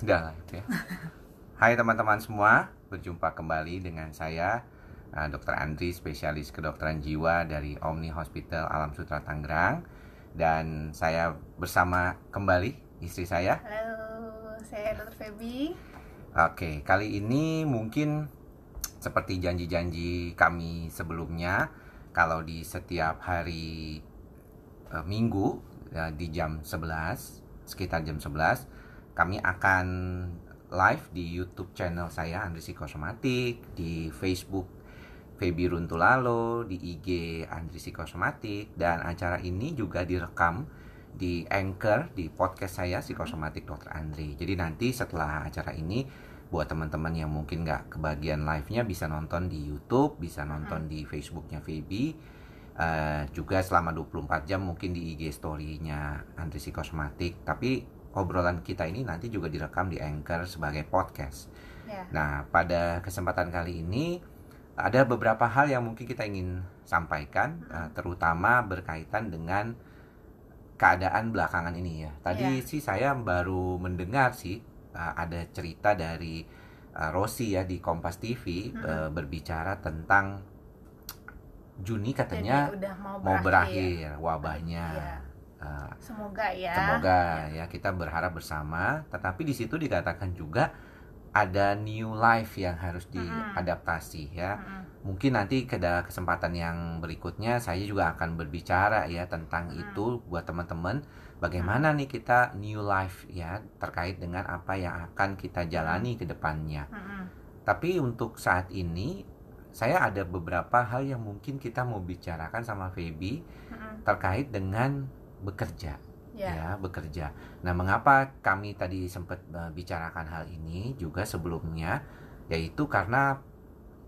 Udah lah itu ya. Hai teman-teman semua, berjumpa kembali dengan saya Dr. Andri, spesialis kedokteran jiwa dari Omni Hospital Alam Sutera Tangerang. Dan saya bersama kembali istri saya. Halo, saya Dr. Feby. Oke, kali ini mungkin seperti janji-janji kami sebelumnya, kalau di setiap hari Minggu di jam 11, sekitar jam 11, kami akan live di YouTube channel saya Andri Psikosomatik, di Facebook Feby Runtulalo, di IG Andri Psikosomatik, dan acara ini juga direkam di Anchor, di podcast saya Psikosomatik Dr. Andri. Jadi nanti setelah acara ini, buat teman-teman yang mungkin nggak kebagian live-nya bisa nonton di YouTube, bisa nonton di Facebook-nya Feby, juga selama 24 jam mungkin di IG story-nya Andri Psikosomatik. Tapi obrolan kita ini nanti juga direkam di Anchor sebagai podcast. Nah, pada kesempatan kali ini ada beberapa hal yang mungkin kita ingin sampaikan, terutama berkaitan dengan keadaan belakangan ini ya. Tadi sih saya baru mendengar sih ada cerita dari Rosi ya di Kompas TV, berbicara tentang Juni katanya udah mau berakhir wabahnya. Semoga ya kita berharap bersama. Tetapi di situ dikatakan juga ada new life yang harus diadaptasi ya. Mungkin nanti ke kesempatan yang berikutnya saya juga akan berbicara ya tentang itu buat teman-teman, bagaimana nih kita new life ya terkait dengan apa yang akan kita jalani ke depannya. Tapi untuk saat ini saya ada beberapa hal yang mungkin kita mau bicarakan sama Feby terkait dengan bekerja. Ya, bekerja. Nah, mengapa kami tadi sempat bicarakan hal ini juga sebelumnya, yaitu karena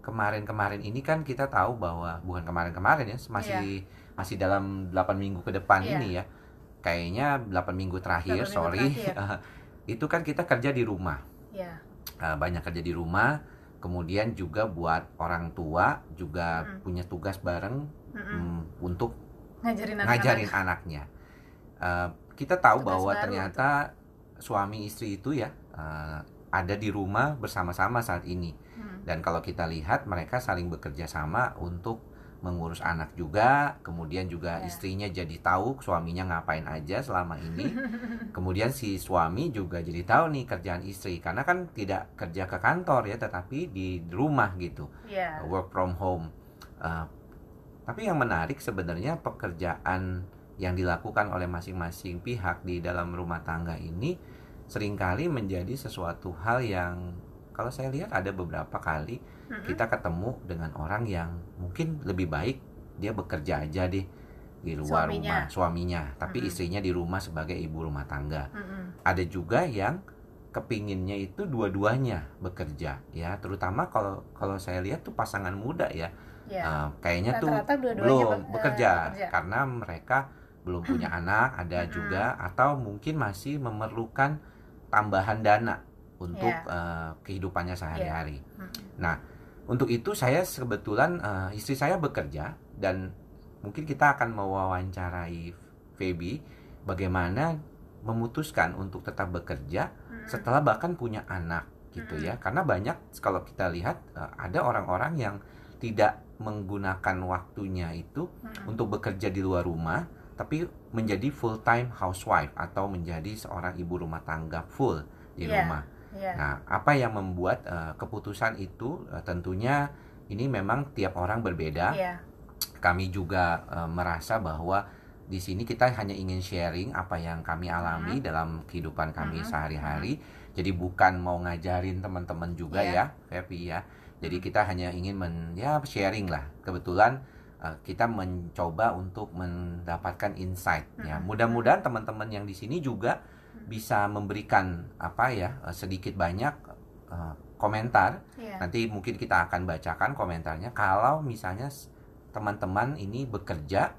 kemarin-kemarin ini kan kita tahu bahwa bukan kemarin-kemarin ya, masih dalam 8 minggu ke depan ini ya. Kayaknya 8 minggu terakhir, itu kan kita kerja di rumah. Banyak kerja di rumah, kemudian juga buat orang tua juga punya tugas bareng untuk ngajarin anaknya. Kita tahu tugas bahwa ternyata suami istri itu ya ada di rumah bersama-sama saat ini. Dan kalau kita lihat mereka saling bekerja sama untuk mengurus anak juga, kemudian juga istrinya jadi tahu suaminya ngapain aja selama ini. Kemudian si suami juga jadi tahu nih kerjaan istri, karena kan tidak kerja ke kantor ya, tetapi di rumah gitu, work from home. Tapi yang menarik sebenarnya pekerjaan yang dilakukan oleh masing-masing pihak di dalam rumah tangga ini seringkali menjadi sesuatu hal yang kalau saya lihat ada beberapa kali kita ketemu dengan orang yang mungkin lebih baik dia bekerja aja deh di luar rumah, suaminya, tapi istrinya di rumah sebagai ibu rumah tangga. Ada juga yang kepinginnya itu dua-duanya bekerja ya, terutama kalau saya lihat tuh pasangan muda ya. Kayaknya tuh belum bekerja karena mereka belum punya anak, ada juga, atau mungkin masih memerlukan tambahan dana untuk kehidupannya sehari-hari. Nah, untuk itu saya kebetulan istri saya bekerja, dan mungkin kita akan mewawancarai Feby bagaimana memutuskan untuk tetap bekerja setelah bahkan punya anak gitu ya. Karena banyak kalau kita lihat ada orang-orang yang tidak menggunakan waktunya itu untuk bekerja di luar rumah, tapi menjadi full time housewife atau menjadi seorang ibu rumah tangga full di rumah. Nah, apa yang membuat keputusan itu tentunya ini memang tiap orang berbeda. Kami juga merasa bahwa di sini kita hanya ingin sharing apa yang kami alami dalam kehidupan kami sehari-hari. Jadi bukan mau ngajarin teman-teman juga ya, Feby ya. Jadi kita hanya ingin sharing lah. Kebetulan kita mencoba untuk mendapatkan insight ya. Mudah-mudahan teman-teman yang di sini juga bisa memberikan sedikit banyak komentar. Nanti mungkin kita akan bacakan komentarnya. Kalau misalnya teman-teman ini bekerja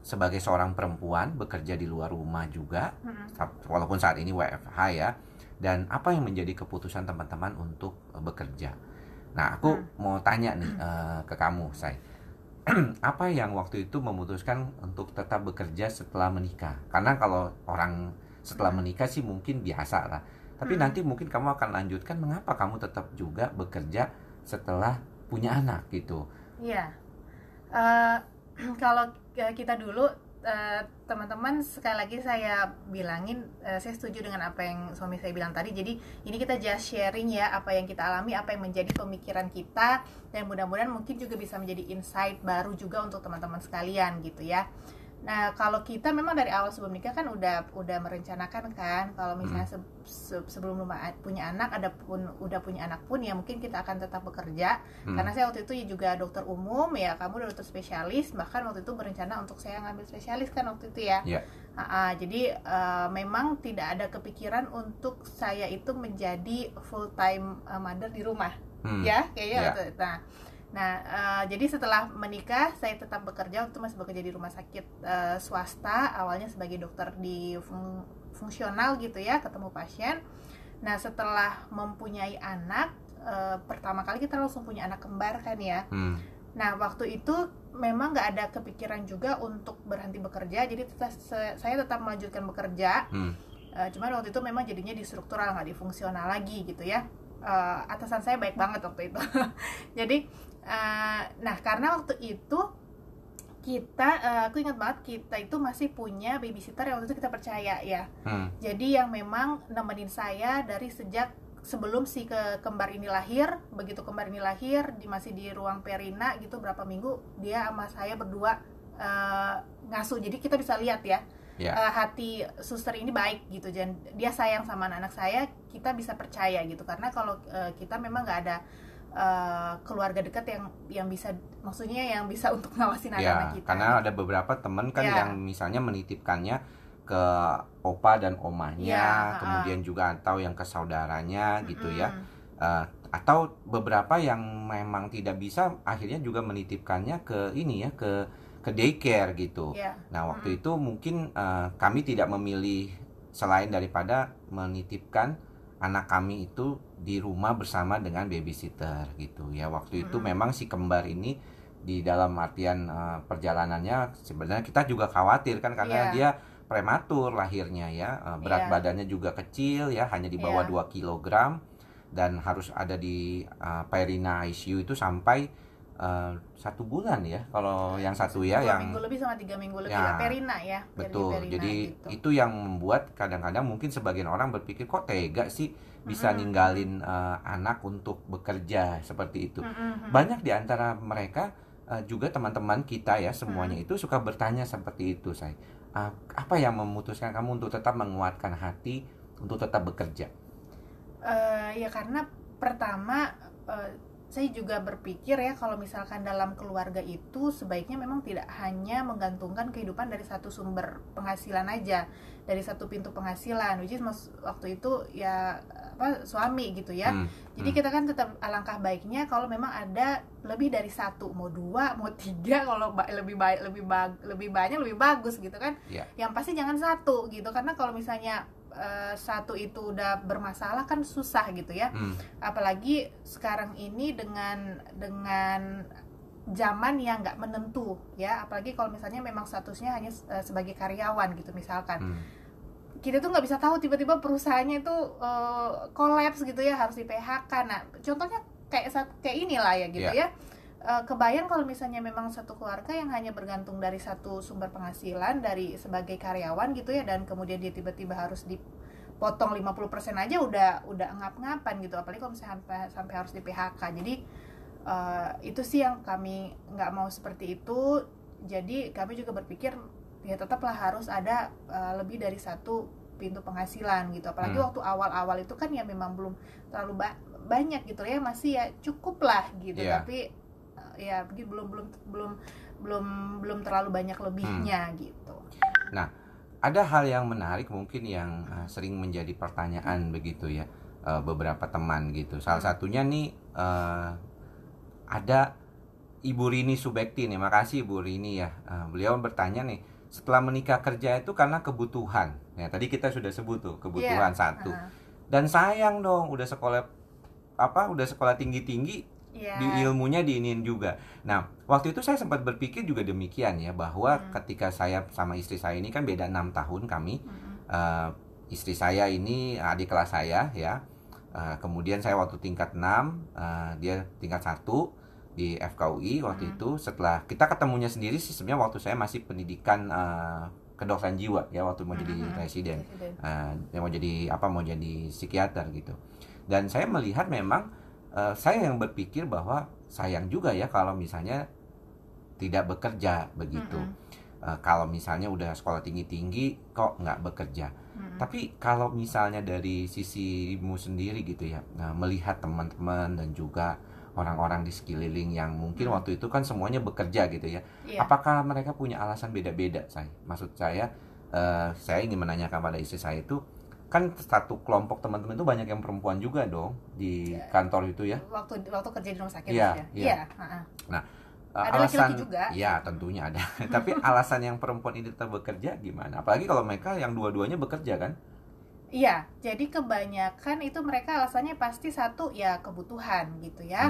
sebagai seorang perempuan, bekerja di luar rumah juga, walaupun saat ini WFH ya, dan apa yang menjadi keputusan teman-teman untuk bekerja. Nah, aku mau tanya nih ke kamu, Say. Apa yang waktu itu memutuskan untuk tetap bekerja setelah menikah? Karena kalau orang setelah menikah sih mungkin biasa lah, Tapi nanti mungkin kamu akan lanjutkan mengapa kamu tetap juga bekerja setelah punya anak gitu. Iya. Kalau kita dulu, teman-teman, sekali lagi saya bilangin, saya setuju dengan apa yang suami saya bilang tadi. Jadi ini kita just sharing ya, apa yang kita alami, apa yang menjadi pemikiran kita, dan mudah-mudahan mungkin juga bisa menjadi insight baru juga untuk teman-teman sekalian gitu ya. Nah, kalau kita memang dari awal sebelum nikah kan udah merencanakan kan, kalau misalnya sebelum punya anak, udah punya anak pun ya mungkin kita akan tetap bekerja. Karena saya waktu itu juga dokter umum ya, kamu udah dokter spesialis, bahkan waktu itu berencana untuk saya ngambil spesialis kan waktu itu ya. Jadi memang tidak ada kepikiran untuk saya itu menjadi full time mother di rumah, ya kayaknya. Nah, jadi setelah menikah saya tetap bekerja, waktu masih bekerja di rumah sakit swasta, awalnya sebagai dokter di fungsional gitu ya, ketemu pasien. Nah, setelah mempunyai anak, pertama kali kita langsung punya anak kembar kan ya. Nah, waktu itu memang nggak ada kepikiran juga untuk berhenti bekerja, jadi saya tetap melanjutkan bekerja. Cuman waktu itu memang jadinya di struktural, nggak di fungsional lagi gitu ya. Atasan saya baik banget waktu itu. Jadi nah, karena waktu itu kita, aku ingat banget, kita itu masih punya babysitter yang waktu itu kita percaya ya. Jadi yang memang nemenin saya dari sejak sebelum si kembar ini lahir. Begitu kembar ini lahir, masih di ruang perina gitu, berapa minggu dia sama saya berdua ngasuh. Jadi kita bisa lihat ya, hati suster ini baik gitu, dan dia sayang sama anak-anak saya, kita bisa percaya gitu. Karena kalau kita memang nggak ada keluarga dekat yang bisa, maksudnya yang bisa untuk ngawasin anak-anak kita. Karena ada beberapa teman kan yang misalnya menitipkannya ke opa dan omanya, kemudian juga atau yang ke saudaranya gitu ya. Atau beberapa yang memang tidak bisa, akhirnya juga menitipkannya ke ini ya, ke daycare gitu. Nah, waktu itu mungkin kami tidak memilih selain daripada menitipkan anak kami itu di rumah bersama dengan babysitter gitu ya. Waktu itu memang si kembar ini di dalam artian perjalanannya sebenarnya kita juga khawatir kan, karena dia prematur lahirnya ya, berat badannya juga kecil ya, hanya di bawah 2 kg, dan harus ada di perina ICU itu sampai 1 bulan ya, kalau yang satu ya, 2 yang minggu lebih sama 3 minggu lebih ya, perina ya. Betul. Perina, jadi gitu. Itu yang membuat kadang-kadang mungkin sebagian orang berpikir, kok tega sih bisa ninggalin anak untuk bekerja seperti itu. Banyak di antara mereka juga teman-teman kita ya, semuanya itu suka bertanya seperti itu, saya. Apa yang memutuskan kamu untuk tetap menguatkan hati untuk tetap bekerja? Ya karena pertama, saya juga berpikir ya, kalau misalkan dalam keluarga itu sebaiknya memang tidak hanya menggantungkan kehidupan dari satu sumber penghasilan aja, dari satu pintu penghasilan, which is waktu itu ya suami gitu ya. Jadi kita kan tetap, alangkah baiknya kalau memang ada lebih dari satu, mau 2, mau 3, kalau lebih banyak lebih bagus gitu kan. Yang pasti jangan 1 gitu, karena kalau misalnya 1 itu udah bermasalah kan susah gitu ya. Apalagi sekarang ini dengan zaman yang nggak menentu ya, apalagi kalau misalnya memang statusnya hanya sebagai karyawan gitu misalkan. Kita tuh nggak bisa tahu tiba-tiba perusahaannya itu kolaps gitu ya, harus di PHK. Nah, contohnya kayak inilah ya gitu ya. Kebayang kalau misalnya memang satu keluarga yang hanya bergantung dari satu sumber penghasilan dari sebagai karyawan gitu ya, dan kemudian dia tiba-tiba harus dipotong 50% aja udah ngap-ngapan gitu, apalagi kalau misalnya sampai harus di PHK. Jadi itu sih yang kami nggak mau seperti itu. Jadi kami juga berpikir ya tetaplah harus ada lebih dari satu pintu penghasilan gitu, apalagi waktu awal-awal itu kan ya memang belum terlalu banyak gitu ya, masih ya cukup lah gitu, tapi ya belum terlalu banyak lebihnya gitu. Nah, ada hal yang menarik mungkin yang sering menjadi pertanyaan begitu ya, beberapa teman gitu. Salah satunya nih ada Ibu Rini Subekti nih, makasih Ibu Rini ya. Beliau bertanya nih, setelah menikah kerja itu karena kebutuhan. Ya, tadi kita sudah sebut tuh kebutuhan satu. Dan sayang dong, udah sekolah tinggi-tinggi, di ilmunya diinin juga. Nah, waktu itu saya sempat berpikir juga demikian ya, bahwa ketika saya sama istri saya ini kan beda 6 tahun kami, istri saya ini adik kelas saya ya. Kemudian saya waktu tingkat 6, dia tingkat 1 di FKUI waktu itu. Setelah kita ketemunya sendiri sistemnya waktu saya masih pendidikan kedokteran jiwa ya, waktu mau jadi residen. Yang mau jadi psikiater gitu. Dan saya melihat memang saya yang berpikir bahwa sayang juga ya kalau misalnya tidak bekerja begitu. Kalau misalnya udah sekolah tinggi-tinggi kok nggak bekerja. Tapi kalau misalnya dari sisimu sendiri gitu ya, melihat teman-teman dan juga orang-orang di sekeliling yang mungkin waktu itu kan semuanya bekerja gitu ya. Apakah mereka punya alasan beda-beda, saya? Maksud saya ingin menanyakan pada istri saya itu, kan satu kelompok teman-teman itu banyak yang perempuan juga dong di kantor itu ya. Waktu kerja di rumah sakit Iya. Nah, ada alasan laki-laki juga. Ya, tentunya ada. Tapi alasan yang perempuan ini tetap bekerja gimana? Apalagi kalau mereka yang dua-duanya bekerja kan? Iya, jadi kebanyakan itu mereka alasannya pasti satu ya kebutuhan gitu ya.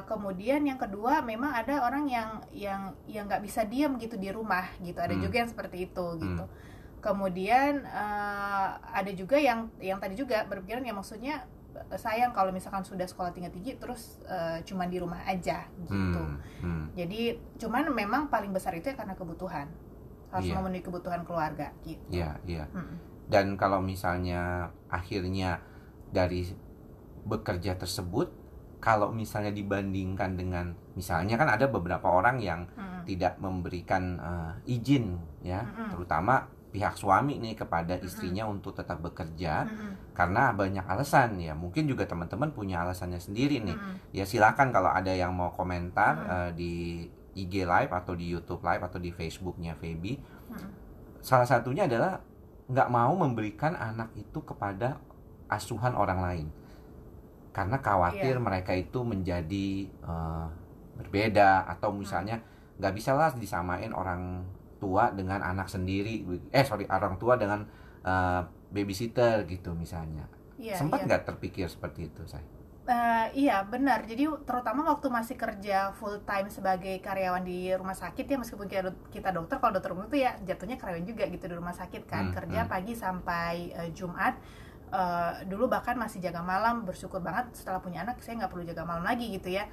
Kemudian yang kedua memang ada orang yang nggak bisa diam gitu di rumah gitu. Ada juga yang seperti itu gitu. Kemudian ada juga yang tadi juga berpikiran ya, maksudnya sayang kalau misalkan sudah sekolah tinggi terus cuman di rumah aja gitu. Jadi cuman memang paling besar itu ya karena kebutuhan, harus memenuhi kebutuhan keluarga gitu. Iya. Dan kalau misalnya akhirnya dari bekerja tersebut, kalau misalnya dibandingkan dengan misalnya kan ada beberapa orang yang tidak memberikan izin ya, terutama pihak suami nih kepada istrinya untuk tetap bekerja karena banyak alasan ya. Mungkin juga teman-teman punya alasannya sendiri nih. Ya silakan kalau ada yang mau komentar di IG Live atau di YouTube Live atau di Facebooknya Feby. Salah satunya adalah nggak mau memberikan anak itu kepada asuhan orang lain karena khawatir mereka itu menjadi berbeda, atau misalnya nggak bisa lah disamain orang tua dengan anak sendiri, orang tua dengan babysitter gitu misalnya. Sempat nggak terpikir seperti itu, saya? Iya benar, jadi terutama waktu masih kerja full time sebagai karyawan di rumah sakit ya, meskipun kita dokter, kalau dokter umum itu ya jatuhnya karyawan juga gitu di rumah sakit kan, kerja pagi sampai Jumat. Dulu bahkan masih jaga malam, bersyukur banget setelah punya anak saya nggak perlu jaga malam lagi gitu ya.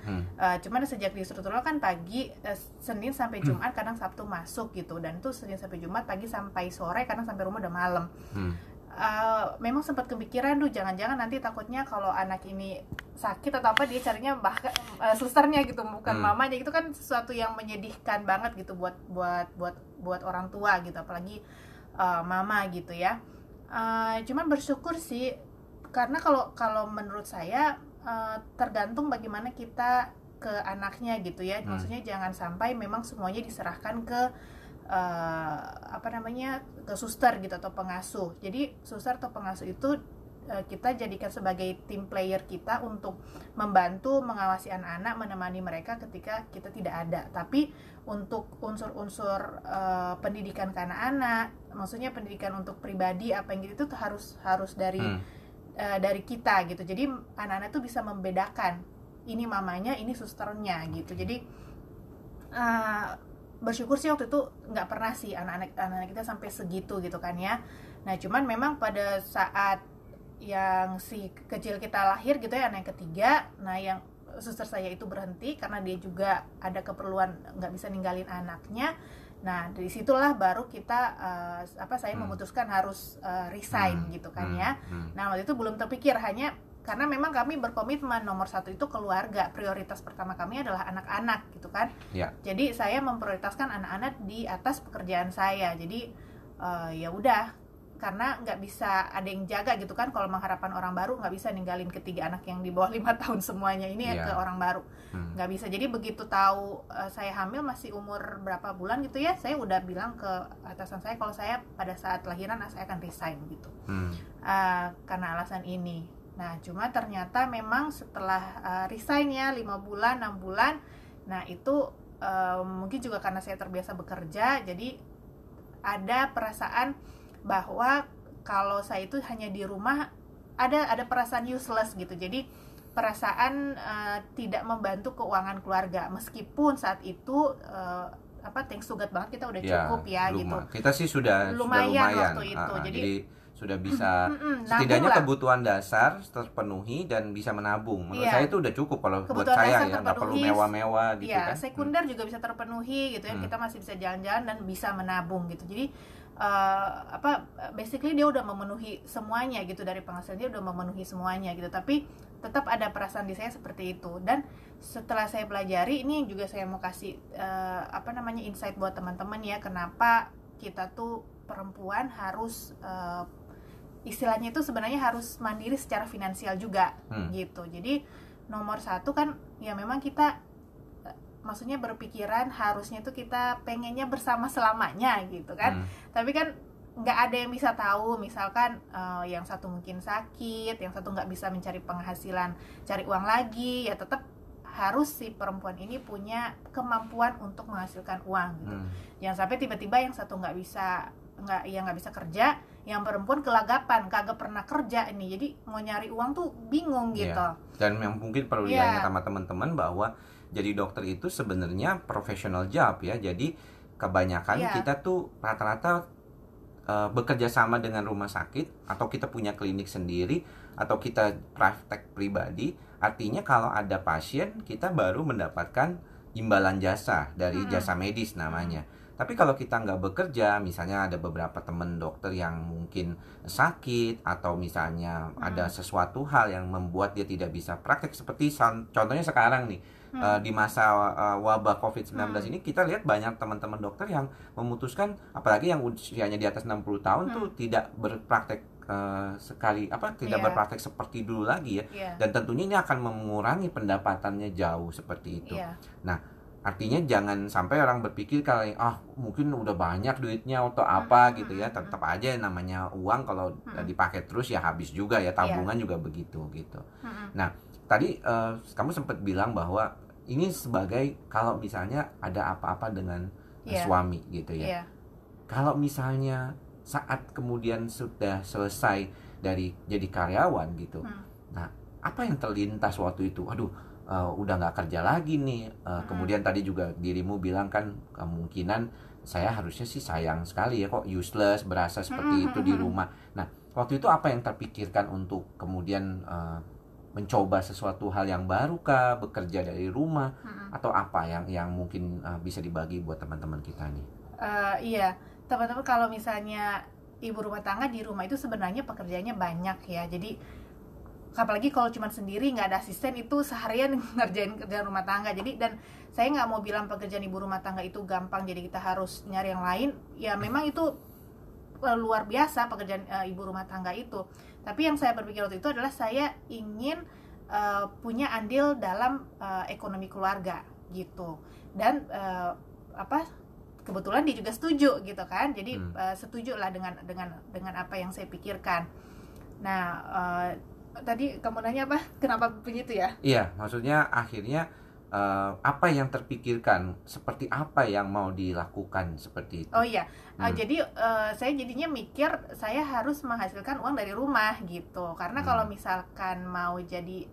Cuman sejak di struktural kan pagi Senin sampai Jumat, kadang Sabtu masuk gitu, dan itu Senin sampai Jumat pagi sampai sore, kadang sampai rumah udah malam. Memang sempat kepikiran jangan-jangan nanti takutnya kalau anak ini sakit atau apa dia carinya bahkan susternya gitu, bukan mamanya. Itu kan sesuatu yang menyedihkan banget gitu buat orang tua gitu, apalagi mama gitu ya. Cuman bersyukur sih, karena kalau menurut saya tergantung bagaimana kita ke anaknya gitu ya. Maksudnya jangan sampai memang semuanya diserahkan ke ke suster gitu atau pengasuh. Jadi suster atau pengasuh itu kita jadikan sebagai tim player kita untuk membantu mengawasi anak-anak, menemani mereka ketika kita tidak ada. Tapi untuk unsur-unsur pendidikan ke anak-anak, maksudnya pendidikan untuk pribadi apa yang gitu, itu harus dari kita gitu. Jadi anak-anak tuh bisa membedakan ini mamanya, ini susternya gitu. Jadi bersyukur sih waktu itu nggak pernah sih anak-anak kita sampai segitu gitu kan ya. Nah cuman memang pada saat yang si kecil kita lahir gitu ya, anak yang ketiga, nah yang suster saya itu berhenti karena dia juga ada keperluan, nggak bisa ninggalin anaknya. Nah dari situlah baru kita saya memutuskan harus resign gitu kan ya. Nah waktu itu belum terpikir, hanya karena memang kami berkomitmen nomor satu itu keluarga, prioritas pertama kami adalah anak-anak gitu kan. Jadi saya memprioritaskan anak-anak di atas pekerjaan saya. Jadi ya udah, karena nggak bisa ada yang jaga gitu kan, kalau mengharapkan orang baru nggak bisa ninggalin ketiga anak yang di bawah 5 tahun semuanya ini ke orang baru, nggak bisa. Jadi begitu tahu saya hamil masih umur berapa bulan gitu ya, saya udah bilang ke atasan saya kalau saya pada saat lahiran saya akan resign gitu, karena alasan ini. Nah cuma ternyata memang setelah resign ya 5 bulan 6 bulan, nah itu mungkin juga karena saya terbiasa bekerja, jadi ada perasaan bahwa kalau saya itu hanya di rumah ada perasaan useless gitu. Jadi perasaan tidak membantu keuangan keluarga, meskipun saat itu thanks to God banget kita udah cukup ya gitu. Kita sih sudah lumayan waktu itu. jadi sudah bisa nabung setidaknya lah. kebutuhan dasar terpenuhi dan bisa menabung. Menurut Iya. saya itu udah cukup kalau buat Kebutuhan saya dasar ya, nggak perlu terpenuhi. mewah-mewah gitu Iya, kan. sekunder juga bisa terpenuhi gitu ya. Kita masih bisa jalan-jalan dan bisa menabung gitu. Jadi basically dia udah memenuhi semuanya gitu, dari penghasilan dia udah memenuhi semuanya gitu. Tapi tetap ada perasaan di saya seperti itu. Dan setelah saya pelajari, ini juga saya mau kasih insight buat teman-teman ya, kenapa kita tuh perempuan harus istilahnya itu sebenarnya harus mandiri secara finansial juga gitu. Jadi nomor satu kan ya memang kita maksudnya berpikiran harusnya tuh kita pengennya bersama selamanya gitu kan. Tapi kan nggak ada yang bisa tahu, misalkan yang satu mungkin sakit, yang satu nggak bisa mencari penghasilan, cari uang lagi, ya tetap harus si perempuan ini punya kemampuan untuk menghasilkan uang gitu. Jangan sampai tiba-tiba yang satu nggak bisa kerja, yang perempuan kelagapan, kagak pernah kerja ini, jadi mau nyari uang tuh bingung gitu. Dan yang mungkin perlu diingat sama teman-teman bahwa jadi dokter itu sebenarnya professional job ya. Jadi kebanyakan kita tuh rata-rata bekerja sama dengan rumah sakit, atau kita punya klinik sendiri, atau kita praktek pribadi. Artinya kalau ada pasien, kita baru mendapatkan imbalan jasa dari jasa medis namanya. Tapi kalau kita nggak bekerja, misalnya ada beberapa teman dokter yang mungkin sakit, atau misalnya ada sesuatu hal yang membuat dia tidak bisa praktek, seperti contohnya sekarang nih, di masa wabah COVID-19 ini, kita lihat banyak teman-teman dokter yang memutuskan, apalagi yang usianya di atas 60 tahun tuh tidak berpraktek tidak berpraktek seperti dulu lagi ya. Dan tentunya ini akan mengurangi pendapatannya jauh seperti itu. Nah, artinya jangan sampai orang berpikir kalau mungkin udah banyak duitnya atau apa gitu ya. Tetap aja namanya uang kalau dipakai terus ya habis juga ya, tabungan juga begitu gitu. Nah, tadi kamu sempat bilang bahwa ini sebagai kalau misalnya ada apa-apa dengan suami gitu ya. Kalau misalnya saat kemudian sudah selesai dari jadi karyawan gitu, nah apa yang terlintas waktu itu? Aduh, udah nggak kerja lagi nih. Kemudian tadi juga dirimu bilang kan, kemungkinan saya harusnya sih sayang sekali ya, kok useless, berasa seperti itu di rumah. Nah, waktu itu apa yang terpikirkan untuk kemudian mencoba sesuatu hal yang baru kah, bekerja dari rumah, atau apa yang mungkin bisa dibagi buat teman-teman kita nih? Iya, teman-teman, kalau misalnya ibu rumah tangga di rumah itu sebenarnya pekerjaannya banyak ya. Jadi apalagi kalau cuma sendiri, nggak ada asisten, itu seharian ngerjain kerjaan rumah tangga. Jadi, dan saya nggak mau bilang pekerjaan ibu rumah tangga itu gampang, jadi kita harus nyari yang lain. Ya memang itu luar biasa pekerjaan ibu rumah tangga itu. Tapi yang saya berpikir waktu itu adalah saya ingin punya andil dalam ekonomi keluarga gitu. Dan kebetulan dia juga setuju gitu kan. Jadi setuju lah dengan apa yang saya pikirkan. Nah, tadi kamu nanya apa? Kenapa begitu ya? Iya, maksudnya akhirnya apa yang terpikirkan, seperti apa yang mau dilakukan seperti itu? Oh iya, jadi saya jadinya mikir saya harus menghasilkan uang dari rumah gitu. Karena kalau misalkan mau jadi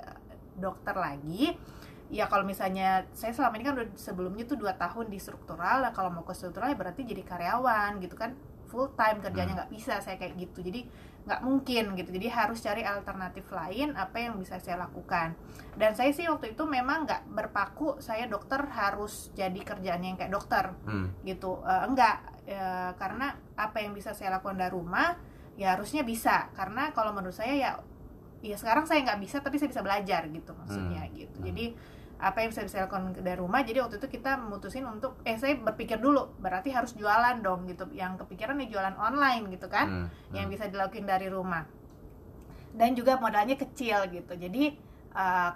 dokter lagi, ya kalau misalnya saya selama ini kan sebelumnya tuh 2 tahun di struktural, lah kalau mau ke struktural ya berarti jadi karyawan gitu kan, full time kerjanya nggak bisa saya kayak gitu. Jadi nggak mungkin gitu, jadi harus cari alternatif lain apa yang bisa saya lakukan. Dan saya sih waktu itu memang nggak berpaku saya dokter harus jadi kerjaannya yang kayak dokter gitu, karena apa yang bisa saya lakukan dari rumah ya harusnya bisa, karena kalau menurut saya ya sekarang saya nggak bisa tapi saya bisa belajar gitu maksudnya gitu. Jadi apa yang bisa saya lakukan dari rumah. Jadi waktu itu kita memutusin untuk saya berpikir dulu, berarti harus jualan dong gitu. Yang kepikiran nih jualan online gitu kan, yang bisa dilakuin dari rumah, dan juga modalnya kecil gitu. Jadi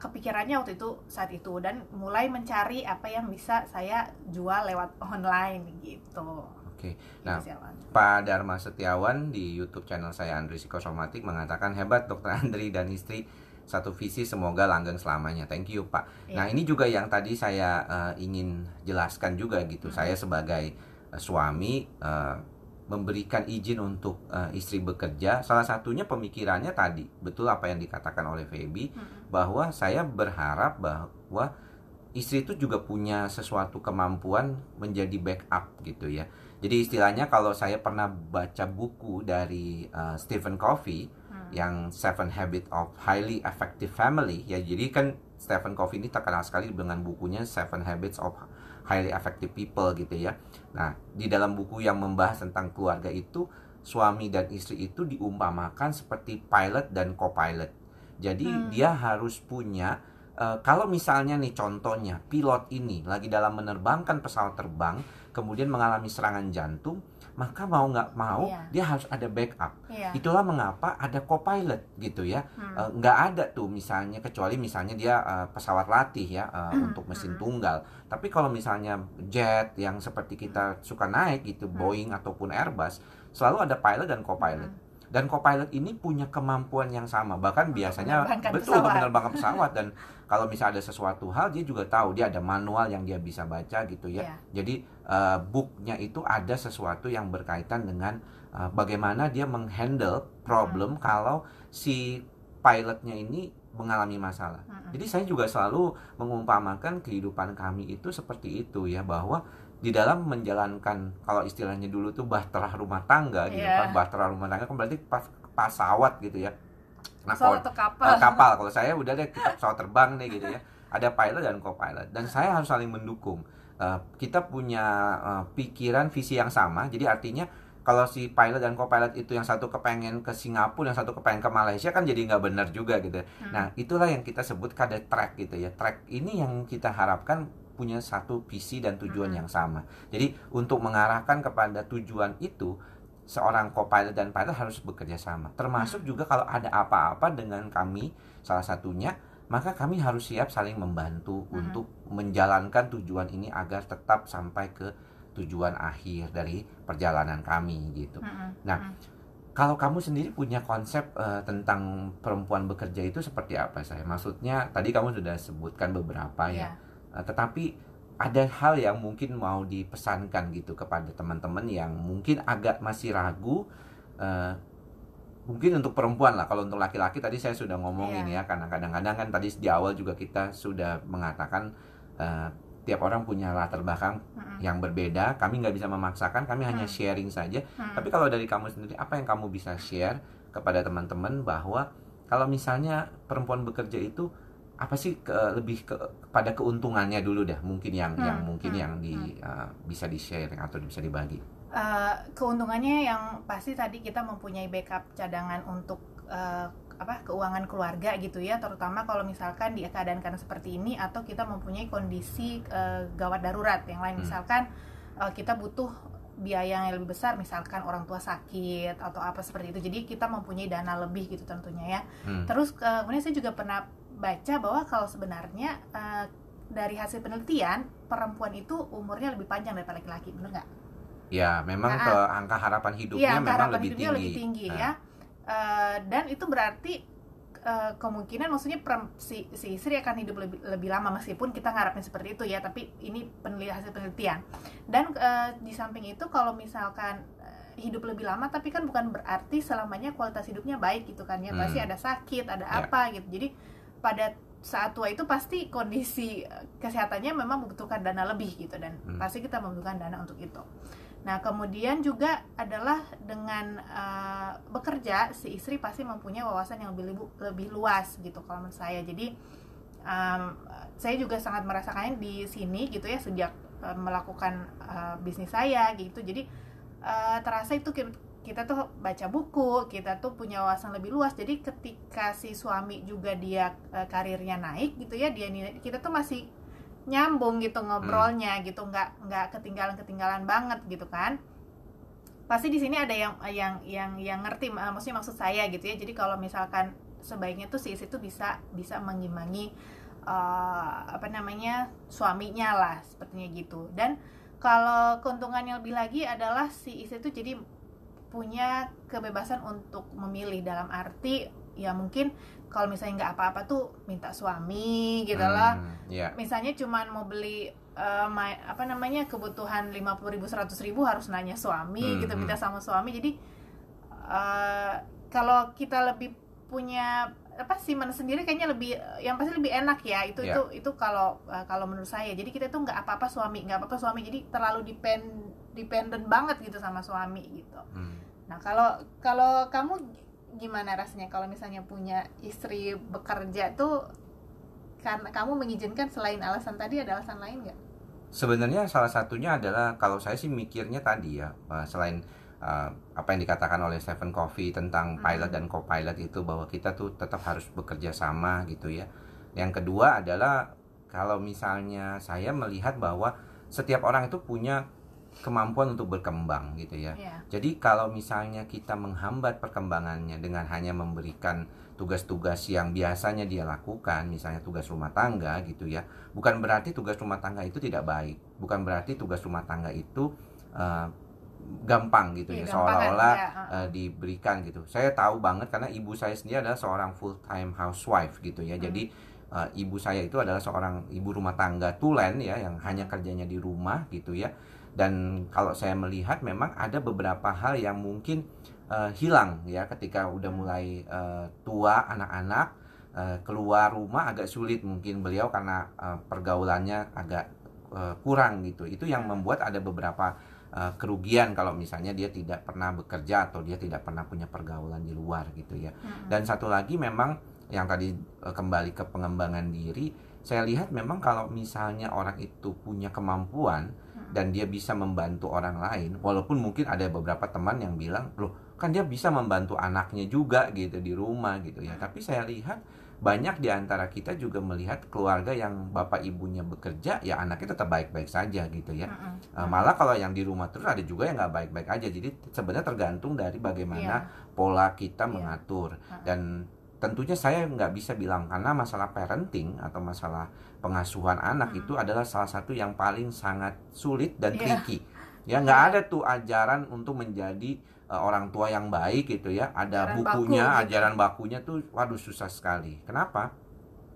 kepikirannya waktu itu saat itu, dan mulai mencari apa yang bisa saya jual lewat online gitu. Oke. Nah, Pak Dharma Setiawan di YouTube channel saya, Andri Psikosomatik, mengatakan, hebat Dokter Andri dan istri, satu visi, semoga langgeng selamanya. Thank you Pak. Nah, ini juga yang tadi saya ingin jelaskan juga gitu. Saya sebagai suami memberikan izin untuk istri bekerja. Salah satunya pemikirannya tadi, betul apa yang dikatakan oleh Feby, bahwa saya berharap bahwa istri itu juga punya sesuatu kemampuan menjadi backup gitu ya. Jadi istilahnya kalau saya pernah baca buku dari Stephen Covey yang Seven Habits of Highly Effective Family ya. Jadi kan Stephen Covey ini terkenal sekali dengan bukunya Seven Habits of Highly Effective People gitu ya. Nah, di dalam buku yang membahas tentang keluarga itu, suami dan istri itu diumpamakan seperti pilot dan co-pilot. Jadi dia harus punya kalau misalnya nih contohnya pilot ini lagi dalam menerbangkan pesawat terbang, kemudian mengalami serangan jantung, maka mau nggak mau dia harus ada backup. Itulah mengapa ada co-pilot gitu ya. Nggak ada tuh misalnya, kecuali misalnya dia pesawat latih ya untuk mesin tunggal. Tapi kalau misalnya jet yang seperti kita suka naik gitu, Boeing ataupun Airbus, selalu ada pilot dan co-pilot. Dan co-pilot ini punya kemampuan yang sama, bahkan biasanya betul untuk menerbangkan pesawat. Dan kalau misalnya ada sesuatu hal, dia juga tahu, dia ada manual yang dia bisa baca gitu ya. Jadi booknya itu ada sesuatu yang berkaitan dengan bagaimana dia menghandle problem kalau si pilotnya ini mengalami masalah. Jadi saya juga selalu mengumpamakan kehidupan kami itu seperti itu ya, bahwa di dalam menjalankan, kalau istilahnya dulu tuh bahtera rumah tangga gitu kan, bahtera rumah tangga kan berarti pesawat gitu ya. Nah, kapal. Kalau saya udah deh kita pesawat terbang nih gitu ya. Ada pilot dan co-pilot, dan saya harus saling mendukung. Kita punya pikiran, visi yang sama. Jadi artinya kalau si pilot dan co-pilot itu yang satu kepengen ke Singapura, yang satu kepengen ke Malaysia, kan jadi nggak benar juga gitu. Nah, itulah yang kita sebut ada track gitu ya. Track ini yang kita harapkan punya satu visi dan tujuan yang sama. Jadi untuk mengarahkan kepada tujuan itu, seorang co-pilot dan pilot harus bekerja sama. Termasuk juga kalau ada apa-apa dengan kami, salah satunya, maka kami harus siap saling membantu untuk menjalankan tujuan ini agar tetap sampai ke tujuan akhir dari perjalanan kami gitu. Nah, kalau kamu sendiri punya konsep tentang perempuan bekerja itu seperti apa? Saya maksudnya tadi kamu sudah sebutkan beberapa ya. Tetapi ada hal yang mungkin mau dipesankan gitu kepada teman-teman yang mungkin agak masih ragu. Mungkin untuk perempuan lah. Kalau untuk laki-laki tadi saya sudah ngomongin ya, karena kadang-kadang kan tadi di awal juga kita sudah mengatakan tiap orang punya latar belakang yang berbeda. Kami nggak bisa memaksakan, kami hanya sharing saja. Tapi kalau dari kamu sendiri, apa yang kamu bisa share kepada teman-teman bahwa kalau misalnya perempuan bekerja itu apa sih lebih pada keuntungannya dulu dah, mungkin yang bisa di-share atau bisa dibagi. Keuntungannya yang pasti tadi kita mempunyai backup cadangan untuk keuangan keluarga gitu ya, terutama kalau misalkan di keadaan karena seperti ini, atau kita mempunyai kondisi gawat darurat yang lain, misalkan kita butuh biaya yang lebih besar, misalkan orang tua sakit atau apa seperti itu, jadi kita mempunyai dana lebih gitu tentunya ya. Terus kemudian saya juga pernah baca bahwa kalau sebenarnya dari hasil penelitian, perempuan itu umurnya lebih panjang daripada laki-laki, benar nggak? Ya, memang angka harapan hidupnya memang lebih tinggi ya. Dan itu berarti kemungkinan, maksudnya si istri akan hidup lebih lama, meskipun kita ngarapin seperti itu ya, tapi ini hasil penelitian. Dan di samping itu, kalau misalkan hidup lebih lama, tapi kan bukan berarti selamanya kualitas hidupnya baik gitu kan ya. Pasti ada sakit, ada apa gitu. Jadi pada saat tua itu pasti kondisi kesehatannya memang membutuhkan dana lebih gitu, dan pasti kita membutuhkan dana untuk itu. Nah, kemudian juga adalah dengan bekerja, si istri pasti mempunyai wawasan yang lebih luas gitu kalau menurut saya. Jadi saya juga sangat merasakannya di sini gitu ya, sejak melakukan bisnis saya gitu. Jadi terasa itu kita tuh baca buku, kita tuh punya wawasan lebih luas. Jadi ketika si suami juga dia karirnya naik gitu ya, kita tuh masih nyambung gitu ngobrolnya gitu, nggak ketinggalan banget gitu kan. Pasti di sini ada yang ngerti, maksudnya maksud saya gitu ya. Jadi kalau misalkan sebaiknya tuh si istri tuh bisa mengimbangi suaminya lah, sepertinya gitu. Dan kalau keuntungan yang lebih lagi adalah si istri tuh jadi punya kebebasan untuk memilih, dalam arti ya mungkin kalau misalnya nggak apa-apa tuh minta suami gitu lah. Misalnya cuman mau beli kebutuhan 50.000 100.000 harus nanya suami gitu, minta sama suami. Jadi kalau kita lebih punya simmen sendiri kayaknya lebih, yang pasti lebih enak ya. Itu kalau menurut saya. Jadi kita tuh nggak apa-apa suami, jadi terlalu dependent banget gitu sama suami gitu. Nah, kalau kamu gimana rasanya kalau misalnya punya istri bekerja tuh, karena kamu mengizinkan, selain alasan tadi ada alasan lain nggak? Sebenarnya salah satunya adalah, kalau saya sih mikirnya tadi ya, selain apa yang dikatakan oleh Stephen Covey tentang pilot dan co-pilot itu, bahwa kita tuh tetap harus bekerja sama gitu ya. Yang kedua adalah, kalau misalnya saya melihat bahwa setiap orang itu punya kemampuan untuk berkembang gitu ya. Jadi kalau misalnya kita menghambat perkembangannya dengan hanya memberikan tugas-tugas yang biasanya dia lakukan, misalnya tugas rumah tangga gitu ya, bukan berarti tugas rumah tangga itu tidak baik, bukan berarti tugas rumah tangga itu gampang gitu ya, seolah-olah diberikan gitu. Saya tahu banget karena ibu saya sendiri adalah seorang full time housewife gitu ya. Jadi ibu saya itu adalah seorang ibu rumah tangga tulen ya, yang hanya kerjanya di rumah gitu ya. Dan kalau saya melihat memang ada beberapa hal yang mungkin hilang ya ketika udah mulai tua, anak-anak keluar rumah agak sulit mungkin beliau, karena pergaulannya agak kurang gitu. Itu yang membuat ada beberapa kerugian kalau misalnya dia tidak pernah bekerja atau dia tidak pernah punya pergaulan di luar gitu ya. Dan satu lagi memang yang tadi kembali ke pengembangan diri, saya lihat memang kalau misalnya orang itu punya kemampuan dan dia bisa membantu orang lain, walaupun mungkin ada beberapa teman yang bilang, loh kan dia bisa membantu anaknya juga gitu di rumah gitu ya. Tapi saya lihat banyak di antara kita juga melihat keluarga yang bapak ibunya bekerja, ya anaknya tetap baik-baik saja gitu ya. Malah kalau yang di rumah terus ada juga yang nggak baik-baik aja. Jadi sebenarnya tergantung dari bagaimana pola kita mengatur. Dan tentunya saya nggak bisa bilang, karena masalah parenting atau masalah pengasuhan anak itu adalah salah satu yang paling sangat sulit dan tricky. Ya, nggak ada tuh ajaran untuk menjadi orang tua yang baik gitu ya. Ada bukunya, ajaran bakunya tuh, waduh susah sekali. Kenapa?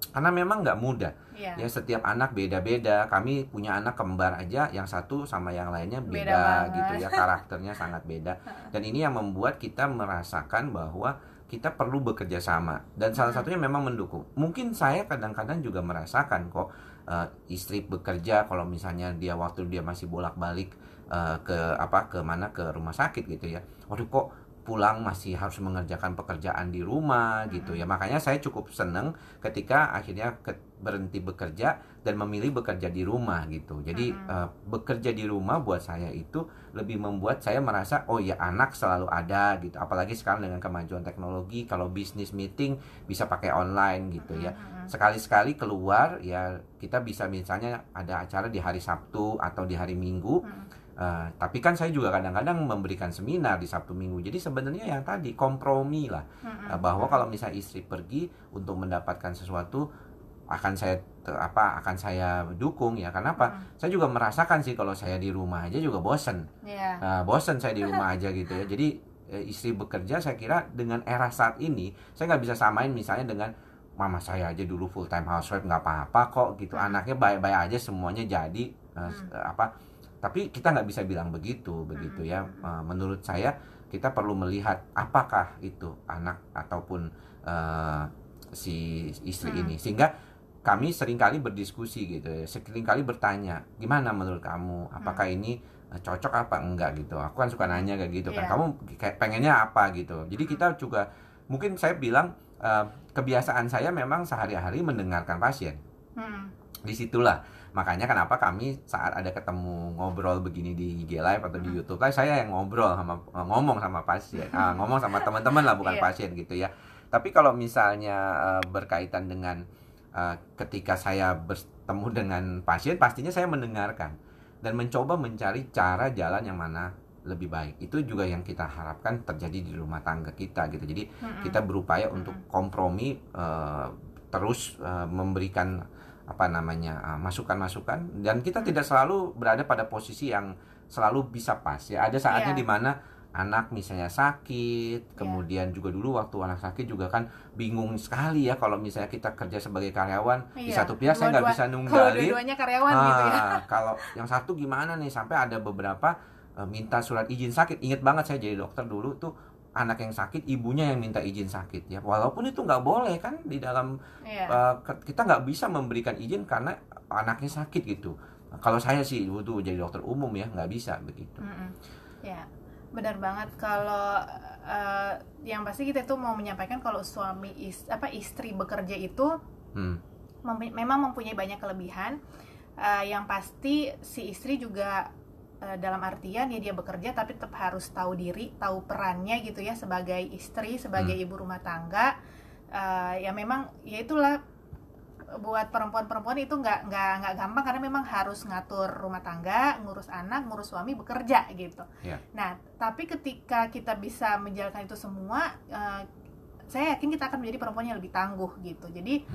Karena memang nggak mudah. Ya, setiap anak beda-beda. Kami punya anak kembar aja, yang satu sama yang lainnya beda gitu ya. Karakternya sangat beda. Dan ini yang membuat kita merasakan bahwa kita perlu bekerja sama. Dan salah satunya memang mendukung. Mungkin saya kadang-kadang juga merasakan kok, istri bekerja, kalau misalnya dia waktu dia masih bolak-balik ke rumah sakit gitu ya. Waduh, kok pulang masih harus mengerjakan pekerjaan di rumah gitu ya. Makanya saya cukup seneng ketika akhirnya berhenti bekerja dan memilih bekerja di rumah gitu. Jadi bekerja di rumah buat saya itu lebih membuat saya merasa, oh ya anak selalu ada gitu. Apalagi sekarang dengan kemajuan teknologi, kalau bisnis meeting bisa pakai online gitu ya. Sekali-sekali keluar ya, kita bisa misalnya ada acara di hari Sabtu atau di hari Minggu. Tapi kan saya juga kadang-kadang memberikan seminar di Sabtu Minggu. Jadi sebenarnya yang tadi kompromi lah, bahwa kalau misalnya istri pergi untuk mendapatkan sesuatu, akan saya dukung ya. Karena apa? Saya juga merasakan sih kalau saya di rumah aja juga bosen. Bosen saya di rumah aja gitu ya. Jadi istri bekerja, saya kira dengan era saat ini saya nggak bisa samain misalnya dengan mama saya aja dulu full time housewife, nggak apa-apa kok gitu, anaknya baik-baik aja semuanya jadi tapi kita nggak bisa bilang begitu ya. Menurut saya kita perlu melihat apakah itu anak ataupun si istri ini, sehingga kami seringkali berdiskusi gitu ya, seringkali bertanya, gimana menurut kamu, apakah ini cocok apa enggak gitu. Aku kan suka nanya kayak gitu kan, kamu kayak pengennya apa gitu. Jadi kita juga, mungkin saya bilang kebiasaan saya memang sehari-hari mendengarkan pasien. Disitulah makanya kenapa kami saat ada ketemu ngobrol begini di IG Live atau di YouTube Live, saya yang ngomong sama pasien, ngomong sama teman-teman lah, bukan pasien gitu ya. Tapi kalau misalnya berkaitan dengan ketika saya bertemu dengan pasien, pastinya saya mendengarkan dan mencoba mencari cara jalan yang mana lebih baik. Itu juga yang kita harapkan terjadi di rumah tangga kita gitu. Jadi kita berupaya untuk kompromi, terus memberikan masukan-masukan, dan kita tidak selalu berada pada posisi yang selalu bisa pas ya. Ada saatnya di mana anak misalnya sakit, kemudian juga dulu waktu anak sakit juga kan bingung sekali ya kalau misalnya kita kerja sebagai karyawan, di satu pihak saya nggak bisa nunggalin, kalau dua-duanya karyawan gitu ya. Kalau yang satu gimana nih, sampai ada beberapa minta surat izin sakit. Ingat banget saya jadi dokter dulu tuh, anak yang sakit, ibunya yang minta izin sakit ya. Walaupun itu nggak boleh kan di dalam kita nggak bisa memberikan izin karena anaknya sakit gitu. Kalau saya sih butuh jadi dokter umum ya, nggak bisa begitu. Ya, benar banget. Kalau yang pasti kita tuh mau menyampaikan kalau istri bekerja itu memang mempunyai banyak kelebihan. Yang pasti si istri juga dalam artian ya dia bekerja tapi tetap harus tahu diri, tahu perannya gitu ya sebagai istri, sebagai ibu rumah tangga. Ya memang ya itulah, buat perempuan-perempuan itu nggak gampang karena memang harus ngatur rumah tangga, ngurus anak, ngurus suami, bekerja gitu. Nah, tapi ketika kita bisa menjalankan itu semua, saya yakin kita akan menjadi perempuan yang lebih tangguh gitu. Jadi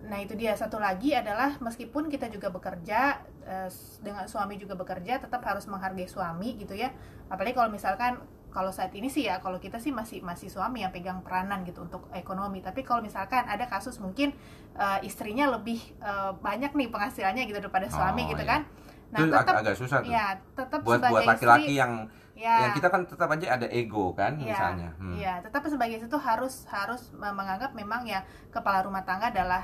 nah itu dia, satu lagi adalah meskipun kita juga bekerja, dengan suami juga bekerja, tetap harus menghargai suami gitu ya. Apalagi kalau misalkan kalau saat ini sih ya, kalau kita sih masih suami yang pegang peranan gitu untuk ekonomi. Tapi kalau misalkan ada kasus mungkin istrinya lebih banyak nih penghasilannya gitu daripada suami gitu kan. Nah, itu tetap agak susah tuh. Ya, tetap buat laki-laki istri, yang kita kan tetap aja ada ego kan misalnya. Iya, tetap sebagai istri itu harus menganggap memang ya kepala rumah tangga adalah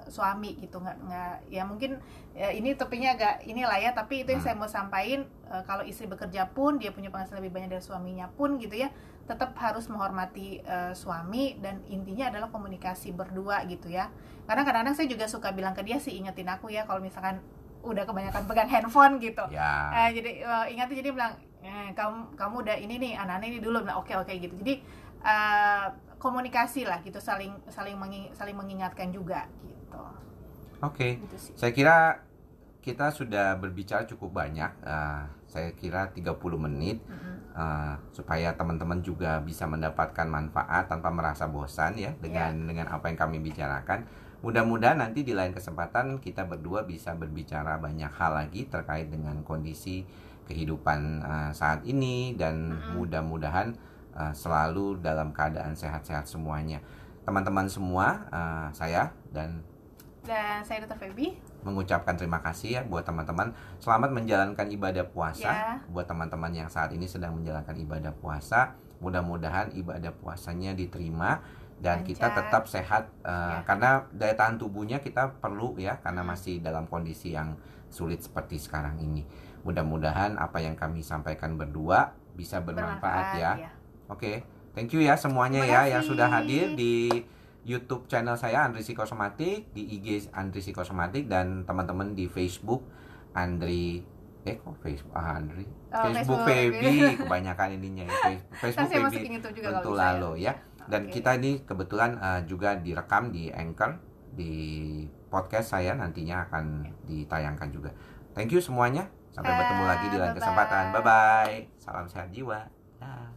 suami gitu. Nggak ya mungkin ini topiknya agak inilah ya, tapi itu yang saya mau sampaikan, kalau istri bekerja pun dia punya penghasilan lebih banyak dari suaminya pun gitu ya, tetap harus menghormati suami, dan intinya adalah komunikasi berdua gitu ya. Karena kadang-kadang saya juga suka bilang ke dia sih, ingetin aku ya kalau misalkan udah kebanyakan pegang handphone gitu. Jadi ingatin, jadi bilang kamu udah ini nih, anak-anak ini dulu. Nah, oke gitu. Jadi komunikasi lah gitu, saling mengingatkan juga gitu. Gitu sih. Saya kira kita sudah berbicara cukup banyak. Saya kira 30 menit supaya teman-teman juga bisa mendapatkan manfaat tanpa merasa bosan ya dengan apa yang kami bicarakan. Mudah-mudahan nanti di lain kesempatan kita berdua bisa berbicara banyak hal lagi terkait dengan kondisi kehidupan saat ini, dan mudah-mudahan selalu dalam keadaan sehat-sehat semuanya. Teman-teman semua, saya dan saya Dr. Feby mengucapkan terima kasih ya buat teman-teman. Selamat menjalankan ibadah puasa buat teman-teman yang saat ini sedang menjalankan ibadah puasa. Mudah-mudahan ibadah puasanya diterima dan kita tetap sehat, karena daya tahan tubuhnya kita perlu ya, karena masih dalam kondisi yang sulit seperti sekarang ini. Mudah-mudahan apa yang kami sampaikan berdua bisa bermanfaat ya. Thank you ya semuanya ya yang sudah hadir di YouTube channel saya Andri Psikosomatik, di IG Andri Psikosomatik, dan teman-teman di Facebook Andri Facebook Feby, kebanyakan ininya ya. Facebook Feby tentu lalu ya. Dan kita ini kebetulan juga direkam di Anchor, di podcast saya nantinya akan ditayangkan juga. Thank you semuanya. Sampai bertemu lagi di lain kesempatan. Bye bye. Salam sehat jiwa. Dah.